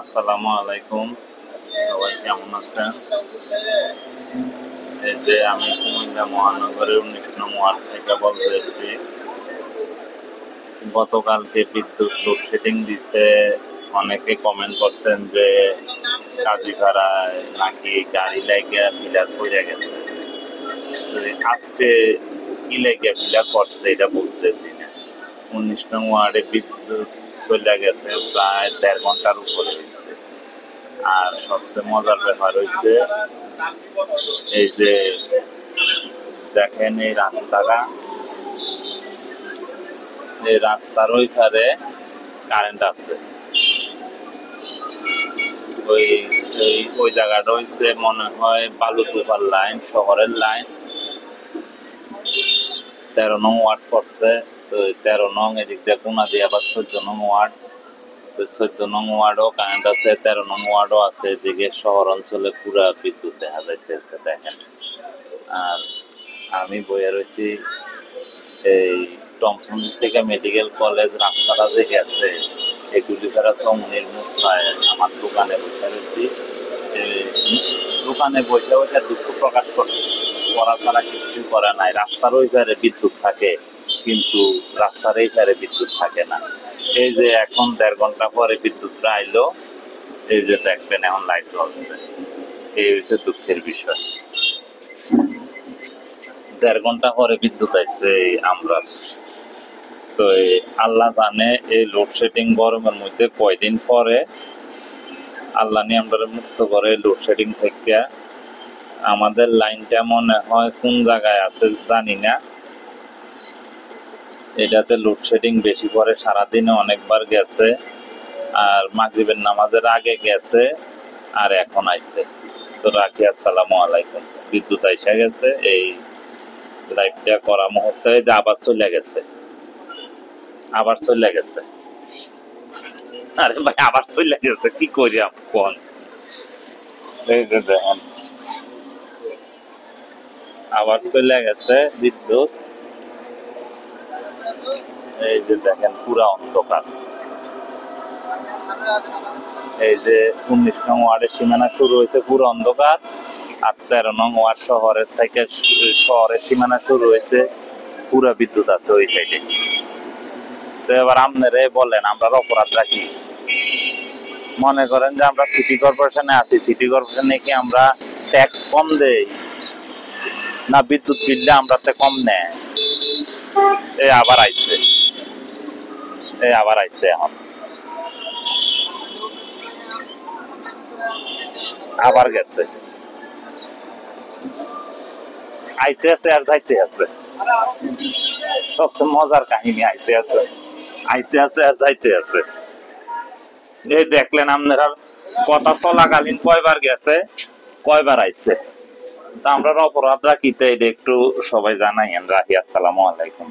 আসসালামু আলাইকুম, সবাই কেমন আছেন? এই যে আমি কুমিল্লা মহানগরের 19 নং ওয়ার্ড থেকে বলতেছি। গতকালকে বিদ্যুৎ লোডশেডিং দিছে। অনেকে কমেন্ট করছেন যে কাজীপাড়ায় নাকি গাড়ি লাগে ফিলার পড়ে গেছে। আজকে কি লাগে ফিলার করছে এটা বলতেছি না। 19 নং ওয়ার্ডে বিদ্যুৎ চলে গেছে প্রায় 1.5 ঘন্টার উপরে দিচ্ছে। আর সবচেয়ে মজার ব্যাপার হয়েছে এই যে দেখেন এই রাস্তাটা, এই রাস্তার ওইখানে কারেন্ট আছে। ওই ওই জায়গাটা হয়েছে মনে হয় বালুতুপার লাইন, শহরের লাইন। 13 নং ওয়ার্ড পড়ছে। তো 13 নং এদিক দিয়ে কোনা দিয়ে আবার 14 নং ওয়ার্ড। তো 14 নং ওয়ার্ডও কারেন্ট আছে, 13 নং ওয়ার্ডও আছে। এদিকে শহর অঞ্চলে পুরা বিদ্যুৎ দেখা যাইতেছে দেখেন। আর আমি বইয়ে রয়েছি এই টমসন্স থেকে মেডিকেল কলেজ রাস্তাটা যে গেছে এগুলি ফেরা সমনির মুসায় আমার দোকানে বসে রয়েছি। দোকানে বসে বসে দুঃখ প্রকাশ করা ছাড়া কিছু করে নাই। রাস্তার ওই ধারে বিদ্যুৎ থাকে কিন্তু রাস্তার এই ধারে বিদ্যুৎ থাকে না। এই যে এখন 1.5 ঘন্টা পরে বিদ্যুৎটা আইলো, এই যে দেখবেন এখন লাইট জ্বলছে। এই হচ্ছে দুঃখের বিষয়। 1.5 ঘন্টা পরে বিদ্যুৎ আইছে আমরা। তো আল্লাহ জানে এই লোডশেডিং গরমের মধ্যে কয়দিন পরে আল্লাহ নিয়ে আমরা মুক্ত করে লোডশেডিং থেকে। আমাদের লাইনটা মনে হয় কোন জায়গায় আছে জানি না। এটাতে লোডশেডিং বেশি পরে, সারাদিনে অনেকবার গেছে। আর মাগরিবের নামাজের আগে গেছে আর এখন আইছে। তো রাখি, আসসালামু আলাইকুম। বিদ্যুৎ আইসা গেছে, এই লাইভটা করা মুহূর্তে যে আবার চলে গেছে, আবার চলে গেছে। আরে ভাই আবার চলে গেছে, কি করি কোন? এই যে দেখেন আবার চলে গেছে বিদ্যুৎ। এই যে দেখেন পুরা অন্ধকার। এই যে 19 নং ওয়ার্ডের সীমানা শুরু হয়েছে পুরো অন্ধকার। আর 13 নং ওয়ার্ড শহরের থেকে শহরের সীমানা শুরু হয়েছে, পুরা বিদ্যুৎ আছে ওই সাইডে। তো এবার আপনারা বলেন আমরা অপরাধ রাখি? মনে করেন যে আমরা সিটি কর্পোরেশনে আছি, সিটি কর্পোরেশনে কি আমরা ট্যাক্স কম দেই না বিদ্যুৎ বিলটা আমরা কম নেয়? এই আবার আইছে, এই আবার আইছে, এখন আবার গেছে, আইতে আছে আর যাইতে আছে। সবচেয়ে মজার কাহিনী, আইতে আছে, আইতে আছে আর যাইতে আছে। এই দেখলেন আপনারা কথা চলাকালীন কয়বার গেছে, কয়বার আইছে। তা আমরা অপরাধ রাখিতে এটা একটু সবাই জানাইন। রাখি, আসসালামু আলাইকুম।